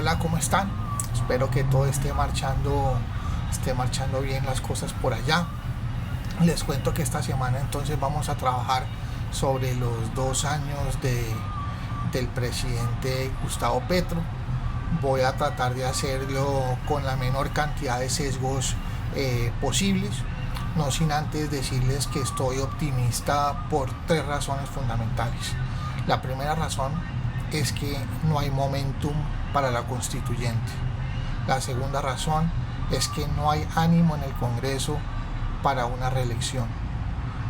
Hola, ¿cómo están? Espero que todo esté marchando bien las cosas por allá. Les cuento que esta semana entonces vamos a trabajar sobre los 2 años del presidente Gustavo Petro. Voy a tratar de hacerlo con la menor cantidad de sesgos posibles, no sin antes decirles que estoy optimista por 3 razones fundamentales. La primera razón es que no hay momentum para la constituyente. La segunda razón es que no hay ánimo en el Congreso para una reelección.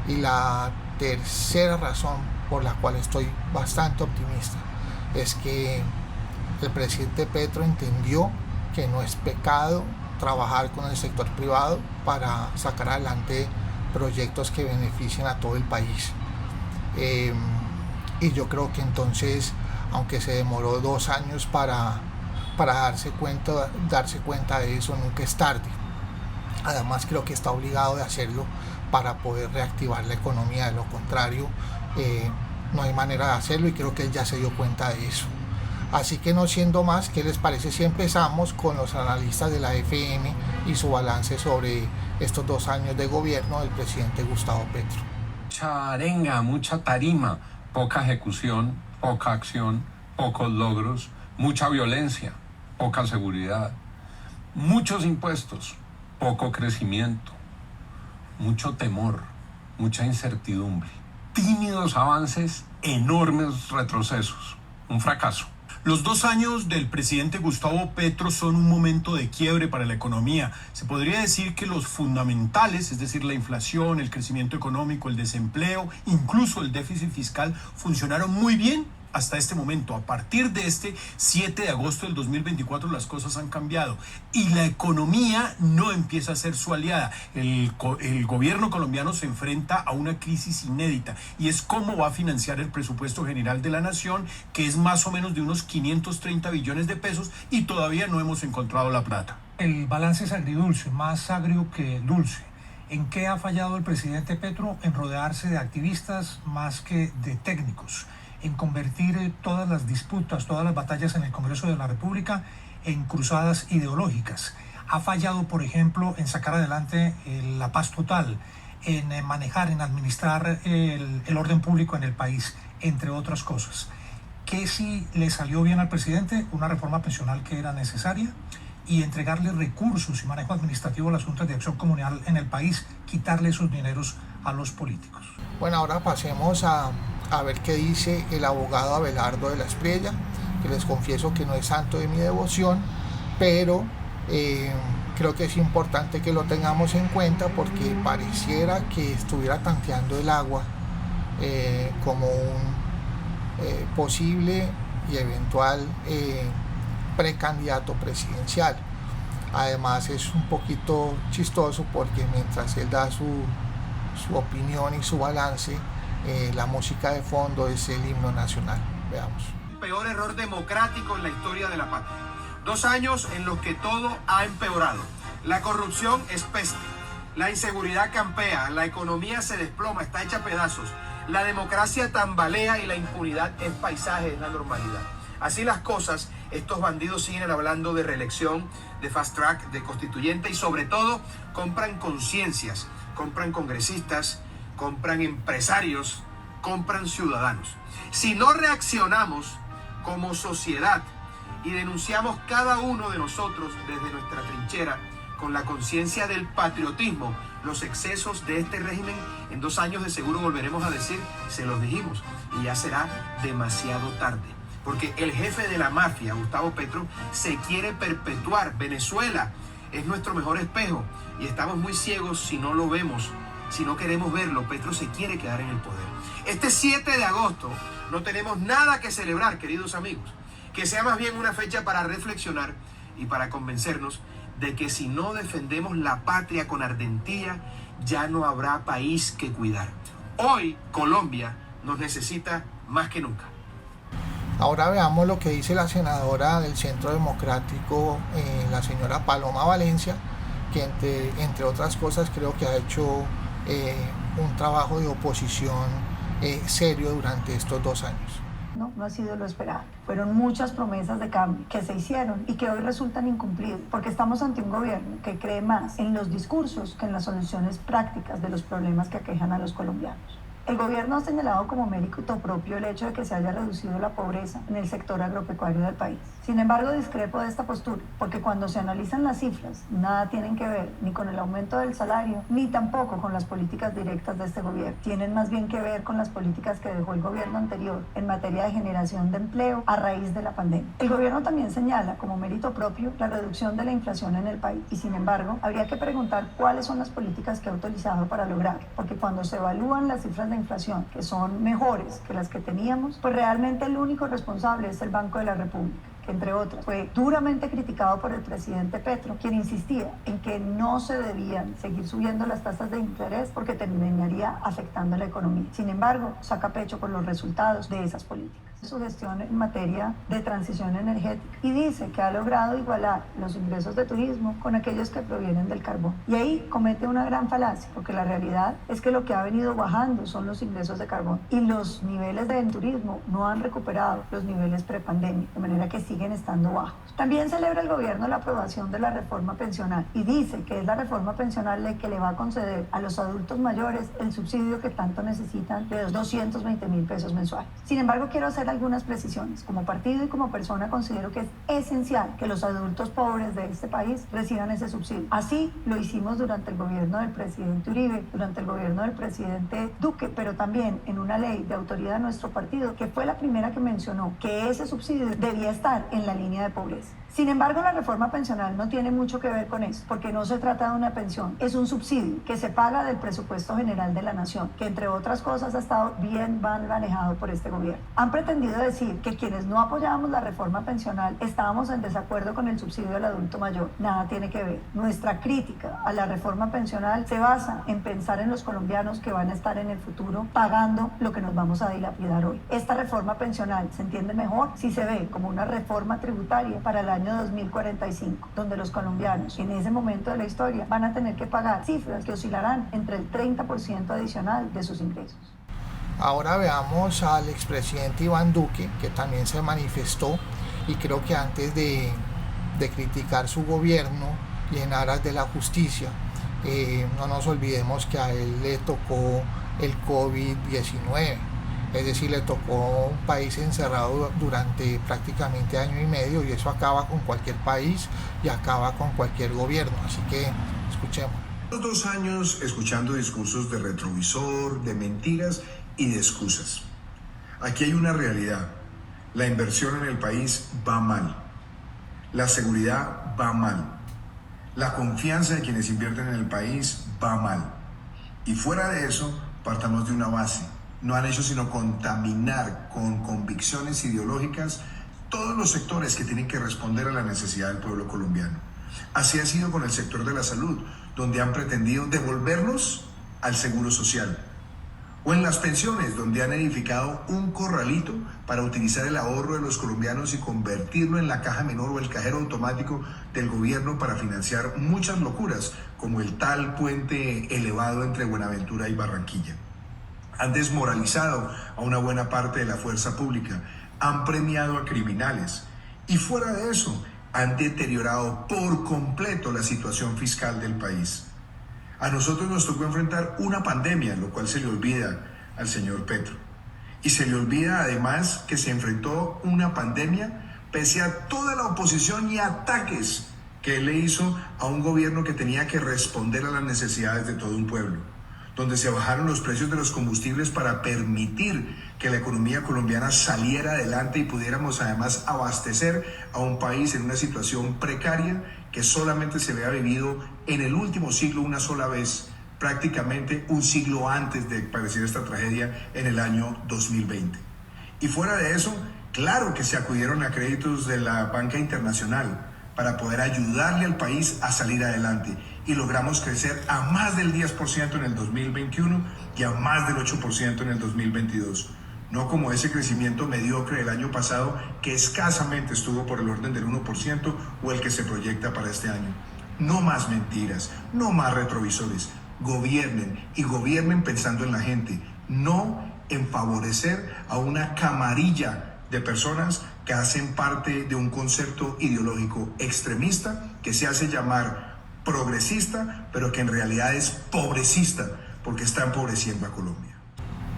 Y la tercera razón por la cual estoy bastante optimista es que el presidente Petro entendió que no es pecado trabajar con el sector privado para sacar adelante proyectos que beneficien a todo el país. Y yo creo que entonces, aunque se demoró 2 años para darse cuenta de eso, nunca es tarde. Además, creo que está obligado de hacerlo para poder reactivar la economía. De lo contrario, no hay manera de hacerlo, y creo que él ya se dio cuenta de eso. Así que, no siendo más, ¿qué les parece si empezamos con los analistas de la FM y su balance sobre estos 2 años de gobierno del presidente Gustavo Petro? Mucha arenga, mucha tarima, poca ejecución, poca acción, pocos logros, mucha violencia, poca seguridad, muchos impuestos, poco crecimiento, mucho temor, mucha incertidumbre, tímidos avances, enormes retrocesos, un fracaso. Los 2 años del presidente Gustavo Petro son un momento de quiebre para la economía. Se podría decir que los fundamentales, es decir, la inflación, el crecimiento económico, el desempleo, incluso el déficit fiscal, funcionaron muy bien hasta este momento. A partir de este 7 de agosto del 2024 las cosas han cambiado y la economía no empieza a ser su aliada. El gobierno colombiano se enfrenta a una crisis inédita y es cómo va a financiar el presupuesto general de la nación, que es más o menos de unos 530 billones de pesos, y todavía no hemos encontrado la plata. El balance es agridulce, más agrio que dulce. ¿En qué ha fallado el presidente Petro? En rodearse de activistas más que de técnicos, en convertir todas las disputas, todas las batallas en el Congreso de la República en cruzadas ideológicas. Ha fallado, por ejemplo, en sacar adelante la paz total, en manejar, en administrar el orden público en el país, entre otras cosas. ¿Qué sí le salió bien al presidente? Una reforma pensional que era necesaria, y entregarle recursos y manejo administrativo a las juntas de acción comunal en el país, quitarle esos dineros a los políticos. Bueno, ahora pasemos a ver qué dice el abogado Abelardo de la Espriella, que les confieso que no es santo de mi devoción, pero creo que es importante que lo tengamos en cuenta, porque pareciera que estuviera tanteando el agua como un posible y eventual precandidato presidencial. Además, es un poquito chistoso porque mientras él da su opinión y su balance, la música de fondo es el himno nacional. Veamos. Peor error democrático en la historia de la patria. 2 años en los que todo ha empeorado. La corrupción es peste, la inseguridad campea, la economía se desploma, está hecha a pedazos, la democracia tambalea y la impunidad es paisaje, es la normalidad. Así las cosas, estos bandidos siguen hablando de reelección, de fast track, de constituyente, y sobre todo compran conciencias, compran congresistas, compran empresarios, compran ciudadanos. Si no reaccionamos como sociedad y denunciamos cada uno de nosotros desde nuestra trinchera con la conciencia del patriotismo los excesos de este régimen, en 2 años de seguro volveremos a decir, se los dijimos, y ya será demasiado tarde. Porque el jefe de la mafia, Gustavo Petro, se quiere perpetuar. Venezuela es nuestro mejor espejo y estamos muy ciegos si no lo vemos, si no queremos verlo. Petro se quiere quedar en el poder. Este 7 de agosto no tenemos nada que celebrar, queridos amigos. Que sea más bien una fecha para reflexionar y para convencernos de que si no defendemos la patria con ardentía, ya no habrá país que cuidar. Hoy Colombia nos necesita más que nunca. Ahora veamos lo que dice la senadora del Centro Democrático, la señora Paloma Valencia, que entre otras cosas creo que ha hecho un trabajo de oposición serio durante estos 2 años. no ha sido lo esperado. Fueron muchas promesas de cambio que se hicieron y que hoy resultan incumplidas, porque estamos ante un gobierno que cree más en los discursos que en las soluciones prácticas de los problemas que aquejan a los colombianos. El gobierno ha señalado como mérito propio el hecho de que se haya reducido la pobreza en el sector agropecuario del país. Sin embargo, discrepo de esta postura, porque cuando se analizan las cifras, nada tienen que ver ni con el aumento del salario, ni tampoco con las políticas directas de este gobierno. Tienen más bien que ver con las políticas que dejó el gobierno anterior en materia de generación de empleo a raíz de la pandemia. El gobierno también señala como mérito propio la reducción de la inflación en el país, y sin embargo, habría que preguntar cuáles son las políticas que ha utilizado para lograrlo, porque cuando se evalúan las cifras de inflación, que son mejores que las que teníamos, pues realmente el único responsable es el Banco de la República, que entre otras fue duramente criticado por el presidente Petro, quien insistía en que no se debían seguir subiendo las tasas de interés porque terminaría afectando la economía. Sin embargo, saca pecho por los resultados de esas políticas. Su gestión en materia de transición energética y dice que ha logrado igualar los ingresos de turismo con aquellos que provienen del carbón. Y ahí comete una gran falacia, porque la realidad es que lo que ha venido bajando son los ingresos de carbón y los niveles del turismo no han recuperado los niveles prepandemia, de manera que siguen estando bajos. También celebra el gobierno la aprobación de la reforma pensional y dice que es la reforma pensional la que le va a conceder a los adultos mayores el subsidio que tanto necesitan de 220.000 pesos mensuales. Sin embargo, quiero hacer algunas precisiones. Como partido y como persona considero que es esencial que los adultos pobres de este país reciban ese subsidio. Así lo hicimos durante el gobierno del presidente Uribe, durante el gobierno del presidente Duque, pero también en una ley de autoridad de nuestro partido que fue la primera que mencionó que ese subsidio debía estar en la línea de pobreza. Sin embargo, la reforma pensional no tiene mucho que ver con eso, porque no se trata de una pensión, es un subsidio que se paga del presupuesto general de la nación, que entre otras cosas ha estado bien manejado por este gobierno. Han pretendido decir que quienes no apoyábamos la reforma pensional estábamos en desacuerdo con el subsidio al adulto mayor. Nada tiene que ver. Nuestra crítica a la reforma pensional se basa en pensar en los colombianos que van a estar en el futuro pagando lo que nos vamos a dilapidar hoy. Esta reforma pensional se entiende mejor si se ve como una reforma tributaria para el año 2045, donde los colombianos en ese momento de la historia van a tener que pagar cifras que oscilarán entre el 30% adicional de sus ingresos. Ahora veamos al expresidente Iván Duque, que también se manifestó, y creo que antes de criticar su gobierno y en aras de la justicia, no nos olvidemos que a él le tocó el COVID-19. Es decir, le tocó un país encerrado durante prácticamente año y medio, y eso acaba con cualquier país y acaba con cualquier gobierno. Así que escuchemos. 2 años escuchando discursos de retrovisor, de mentiras y de excusas. Aquí hay una realidad. La inversión en el país va mal. La seguridad va mal. La confianza de quienes invierten en el país va mal. Y fuera de eso, partamos de una base. No han hecho sino contaminar con convicciones ideológicas todos los sectores que tienen que responder a la necesidad del pueblo colombiano. Así ha sido con el sector de la salud, donde han pretendido devolvernos al seguro social. O en las pensiones, donde han edificado un corralito para utilizar el ahorro de los colombianos y convertirlo en la caja menor o el cajero automático del gobierno para financiar muchas locuras, como el tal puente elevado entre Buenaventura y Barranquilla. Han desmoralizado a una buena parte de la fuerza pública, han premiado a criminales y fuera de eso han deteriorado por completo la situación fiscal del país. A nosotros nos tocó enfrentar una pandemia, lo cual se le olvida al señor Petro. Y se le olvida además que se enfrentó una pandemia pese a toda la oposición y ataques que él le hizo a un gobierno que tenía que responder a las necesidades de todo un pueblo, donde se bajaron los precios de los combustibles para permitir que la economía colombiana saliera adelante y pudiéramos además abastecer a un país en una situación precaria que solamente se había vivido en el último siglo una sola vez, prácticamente un siglo antes de que apareciera esta tragedia en el año 2020. Y fuera de eso, claro que se acudieron a créditos de la banca internacional para poder ayudarle al país a salir adelante. Y logramos crecer a más del 10% en el 2021 y a más del 8% en el 2022. No como ese crecimiento mediocre del año pasado que escasamente estuvo por el orden del 1% o el que se proyecta para este año. No más mentiras, no más retrovisores. Gobiernen y gobiernen pensando en la gente, no en favorecer a una camarilla de personas que hacen parte de un concepto ideológico extremista que se hace llamar progresista, pero que en realidad es pobrecista, porque está empobreciendo a Colombia.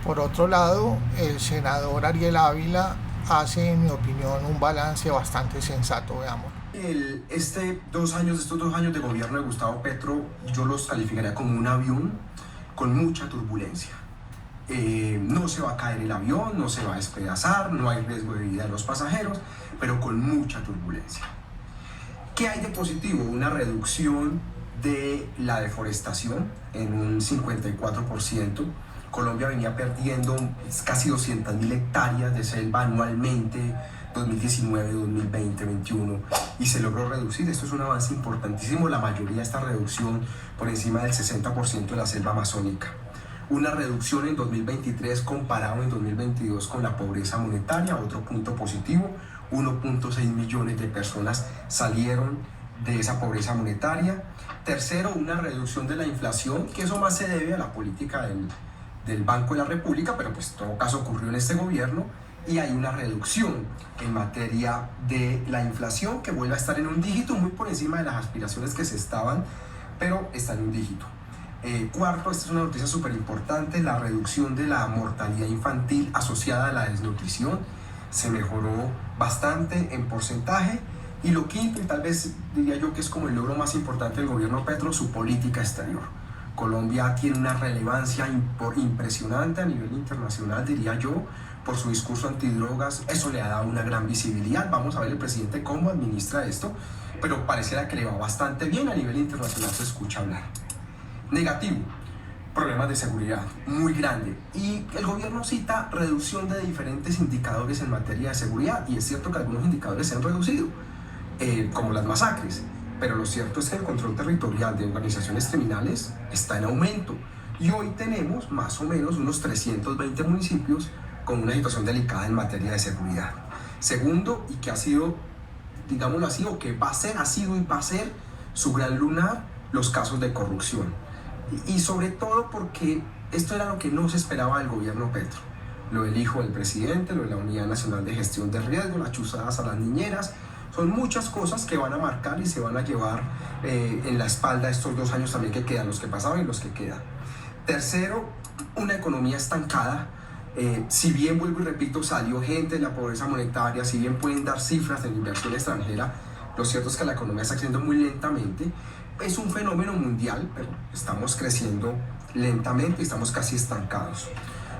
Por otro lado, el senador Ariel Ávila hace, en mi opinión, un balance bastante sensato, veamos. Estos 2 años de gobierno de Gustavo Petro, yo los calificaría como un avión con mucha turbulencia. No se va a caer el avión, no se va a despedazar, no hay riesgo de vida de los pasajeros, pero con mucha turbulencia. ¿Qué hay de positivo? Una reducción de la deforestación en un 54%. Colombia venía perdiendo casi 200.000 hectáreas de selva anualmente, 2019, 2020, 2021, y se logró reducir. Esto es un avance importantísimo, la mayoría de esta reducción por encima del 60% de la selva amazónica. Una reducción en 2023 comparado en 2022 con la pobreza monetaria, otro punto positivo, 1.6 millones de personas salieron de esa pobreza monetaria. Tercero, una reducción de la inflación, que eso más se debe a la política del Banco de la República, pero pues en todo caso ocurrió en este gobierno, y hay una reducción en materia de la inflación que vuelve a estar en un dígito, muy por encima de las aspiraciones que se estaban, pero está en un dígito. Cuarto, esta es una noticia súper importante, la reducción de la mortalidad infantil asociada a la desnutrición se mejoró bastante en porcentaje. Y lo quinto, y tal vez diría yo que es como el logro más importante del gobierno Petro, su política exterior. Colombia tiene una relevancia impresionante a nivel internacional, diría yo, por su discurso antidrogas. Eso le ha dado una gran visibilidad. Vamos a ver el presidente cómo administra esto, pero pareciera que le va bastante bien. A nivel internacional se escucha hablar. Negativo, problemas de seguridad muy grande, y el gobierno cita reducción de diferentes indicadores en materia de seguridad, y es cierto que algunos indicadores se han reducido, como las masacres, pero lo cierto es que el control territorial de organizaciones criminales está en aumento, y hoy tenemos más o menos unos 320 municipios con una situación delicada en materia de seguridad. Segundo, y que ha sido, digámoslo así, o que va a ser, ha sido y va a ser su gran lunar, los casos de corrupción. Y sobre todo porque esto era lo que no se esperaba del gobierno Petro. Lo del hijo del presidente, lo de la Unidad Nacional de Gestión de Riesgo, las chuzadas a las niñeras, son muchas cosas que van a marcar y se van a llevar en la espalda estos 2 años también que quedan, los que pasaban y los que quedan. Tercero, una economía estancada. Si bien, vuelvo y repito, salió gente de la pobreza monetaria, si bien pueden dar cifras de inversión extranjera, lo cierto es que la economía está creciendo muy lentamente. Es un fenómeno mundial, pero estamos creciendo lentamente y estamos casi estancados.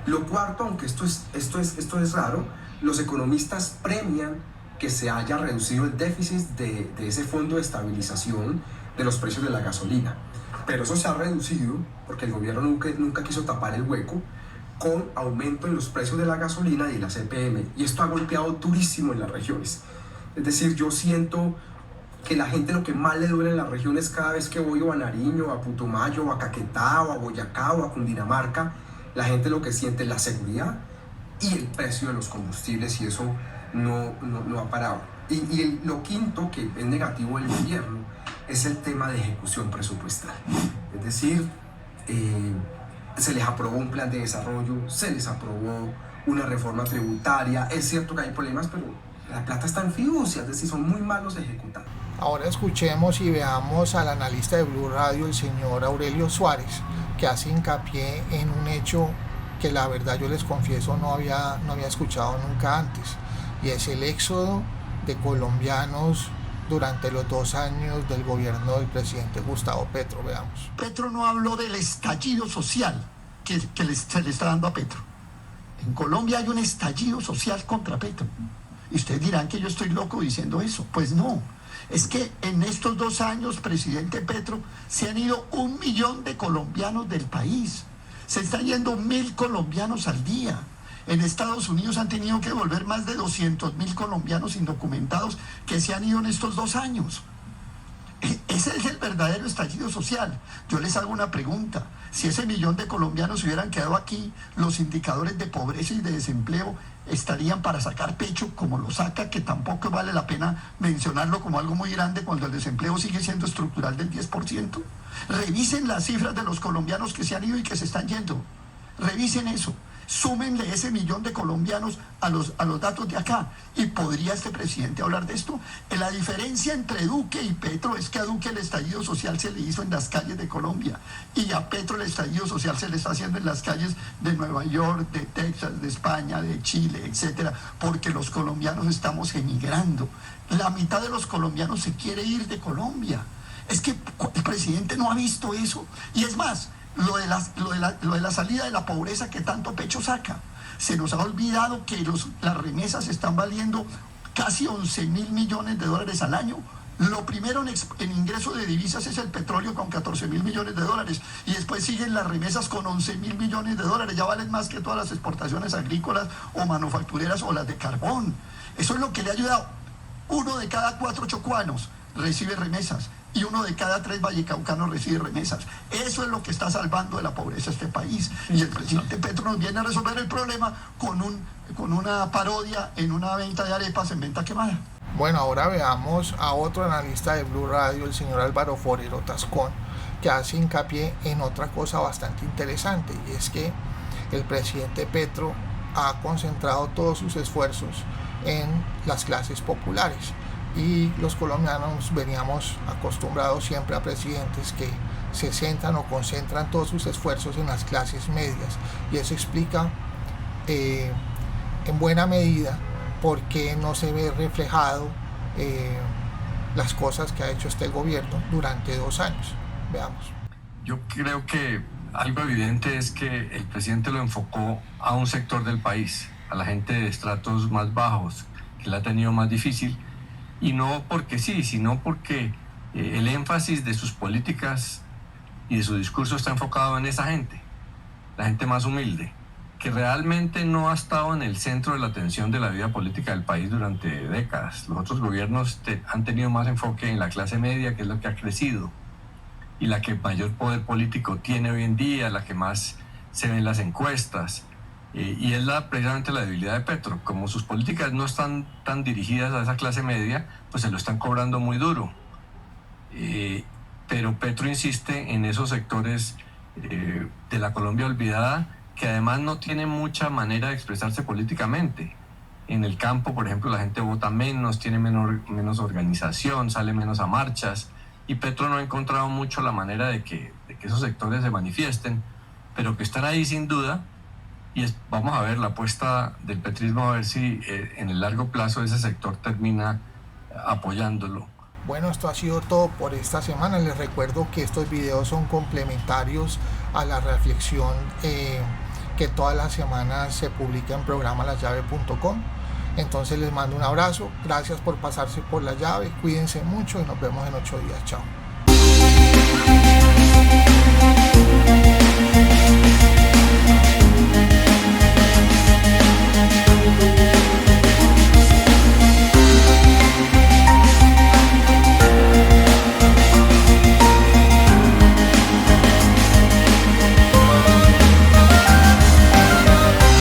Lo cuarto, aunque esto es raro, los economistas premian que se haya reducido el déficit de ese fondo de estabilización de los precios de la gasolina. Pero eso se ha reducido porque el gobierno nunca quiso tapar el hueco con aumento en los precios de la gasolina y de la CPM. Y esto ha golpeado durísimo en las regiones. Es decir, yo siento que la gente lo que más le duele en las regiones cada vez que voy a Nariño, a Putumayo, a Caquetá, o a Boyacá, o a Cundinamarca, la gente lo que siente es la seguridad y el precio de los combustibles, y eso no ha parado. Lo quinto, que es negativo del gobierno, es el tema de ejecución presupuestal. Es decir, se les aprobó un plan de desarrollo, se les aprobó una reforma tributaria. Es cierto que hay problemas, pero la plata está en fiducia, es decir, son muy malos ejecutados. Ahora escuchemos y veamos al analista de Blue Radio, el señor Aurelio Suárez, que hace hincapié en un hecho que la verdad yo les confieso no había escuchado nunca antes, y es el éxodo de colombianos durante los 2 años del gobierno del presidente Gustavo Petro. Veamos. Petro no habló del estallido social que se le está dando a Petro. En Colombia hay un estallido social contra Petro. Y ustedes dirán que yo estoy loco diciendo eso. Pues no. Es que en estos 2 años, presidente Petro, se han ido 1 millón de colombianos del país. Se están yendo 1.000 colombianos al día. En Estados Unidos han tenido que volver más de 200.000 colombianos indocumentados que se han ido en estos 2 años. Ese es el verdadero estallido social. Yo les hago una pregunta. Si ese 1 millón de colombianos se hubieran quedado aquí, los indicadores de pobreza y de desempleo estarían para sacar pecho como lo saca, que tampoco vale la pena mencionarlo como algo muy grande cuando el desempleo sigue siendo estructural del 10%. Revisen las cifras de los colombianos que se han ido y que se están yendo. Revisen eso. súmenle ese millón de colombianos a los datos de acá. ¿Y podría este presidente hablar de esto? La diferencia entre Duque y Petro es que a Duque el estallido social se le hizo en las calles de Colombia y a Petro el estallido social se le está haciendo en las calles de Nueva York, de Texas, de España, de Chile, etcétera, porque los colombianos estamos emigrando. La mitad de los colombianos se quiere ir de Colombia. Es que el presidente no ha visto eso. Y es más, lo de la salida de la pobreza que tanto pecho saca. Se nos ha olvidado que las remesas están valiendo casi 11.000 millones de dólares al año. Lo primero en ingreso de divisas es el petróleo con 14.000 millones de dólares y después siguen las remesas con 11.000 millones de dólares. Ya valen más que todas las exportaciones agrícolas o manufactureras o las de carbón. Eso es lo que le ha ayudado. 1 de cada 4 chocuanos recibe remesas y 1 de cada 3 vallecaucanos recibe remesas. Eso es lo que está salvando de la pobreza a este país. Y el presidente Petro nos viene a resolver el problema con una parodia en una venta de arepas en venta quemada. Bueno, ahora veamos a otro analista de Blue Radio, el señor Álvaro Forero Tascón, que hace hincapié en otra cosa bastante interesante, y es que el presidente Petro ha concentrado todos sus esfuerzos en las clases populares. Y los colombianos veníamos acostumbrados siempre a presidentes que se centran o concentran todos sus esfuerzos en las clases medias, y eso explica en buena medida por qué no se ve reflejado las cosas que ha hecho este gobierno durante 2 años. Veamos. Yo creo que algo evidente es que el presidente lo enfocó a un sector del país, a la gente de estratos más bajos, que la ha tenido más difícil. Y no porque sí, sino porque el énfasis de sus políticas y de su discurso está enfocado en esa gente, la gente más humilde, que realmente no ha estado en el centro de la atención de la vida política del país durante décadas. Los otros gobiernos han tenido más enfoque en la clase media, que es lo que ha crecido, y la que mayor poder político tiene hoy en día, la que más se ve en las encuestas. Y es precisamente la debilidad de Petro. Como sus políticas no están tan dirigidas a esa clase media, pues se lo están cobrando muy duro. Pero Petro insiste en esos sectores de la Colombia olvidada, que además no tienen mucha manera de expresarse políticamente. En el campo, por ejemplo, la gente vota menos, tiene menos organización, sale menos a marchas, y Petro no ha encontrado mucho la manera de que esos sectores se manifiesten, pero que están ahí sin duda. Y vamos a ver la apuesta del petrismo, a ver si en el largo plazo ese sector termina apoyándolo. Bueno, esto ha sido todo por esta semana. Les recuerdo que estos videos son complementarios a la reflexión que todas las semanas se publica en programalasllave.com. Entonces les mando un abrazo, gracias por pasarse por La Llave, cuídense mucho y nos vemos en 8 días. Chao.